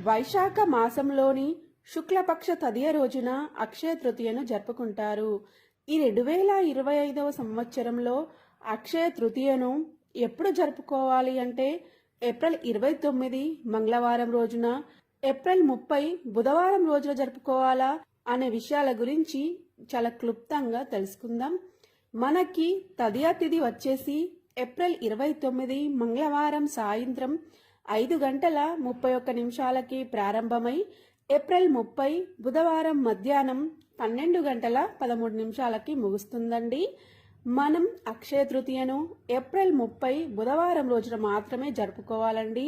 వైశాఖ మాసంలోని శుక్లపక్ష తదియ రోజున అక్షయ తృతీయను జరుపుకుంటారు. ఈ 2025వ సంవత్సరంలో అక్షయ తృతీయను ఎప్పుడు జరుపుకోవాలి అంటే ఏప్రిల్ 29 మంగళవారం రోజున, ఏప్రిల్ 30 బుధవారం రోజున జరుపుకోవాలా అనే విషయాల గురించి చాలా క్లుప్తంగా తెలుసుకుందాం. మనకి తదియ తిథి వచ్చేసి ఏప్రిల్ 29 మంగళవారం సాయంత్రం 5:31 ప్రారంభమై ఏప్రిల్ 30 బుధవారం మధ్యాహ్నం 12:13 ముగుస్తుందండి. మనం అక్షయ తృతీయను ఏప్రిల్ 30 బుధవారం రోజున మాత్రమే జరుపుకోవాలండి.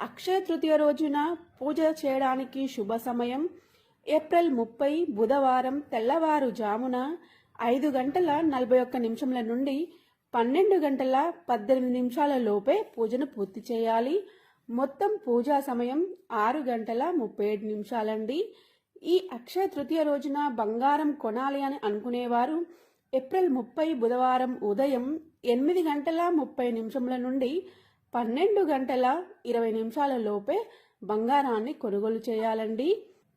అక్షయ తృతీయ రోజున పూజ చేయడానికి శుభ సమయం ఏప్రిల్ 30 బుధవారం తెల్లవారుజామున 5:41 నుండి 12:18 లోపే పూజను పూర్తి చేయాలి. మొత్తం పూజా సమయం 6:37 అండి. ఈ అక్షయ తృతీయ రోజున బంగారం కొనాలి అని అనుకునేవారు ఏప్రిల్ 30 బుధవారం ఉదయం 8:30 నుండి 12:20 లోపే బంగారాన్ని కొనుగోలు చేయాలండి.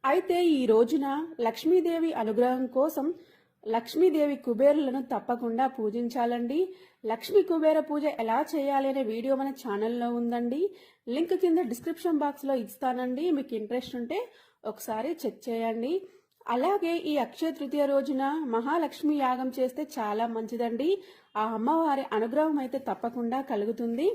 అయితే ఈ రోజున లక్ష్మీదేవి అనుగ్రహం కోసం లక్ష్మీదేవి కుబేరులను తప్పకుండా పూజించాలండి. లక్ష్మీ కుబేర పూజ ఎలా చేయాలి అనే వీడియో మన ఛానల్లో ఉందండి. లింక్ కింద డిస్క్రిప్షన్ బాక్స్లో ఇస్తానండి. మీకు ఇంట్రెస్ట్ ఉంటే ఒకసారి చెక్ చేయండి. అలాగే ఈ అక్షయ తృతీయ రోజున మహాలక్ష్మి యాగం చేస్తే చాలా మంచిదండి. ఆ అమ్మవారి అనుగ్రహం అయితే తప్పకుండా కలుగుతుంది.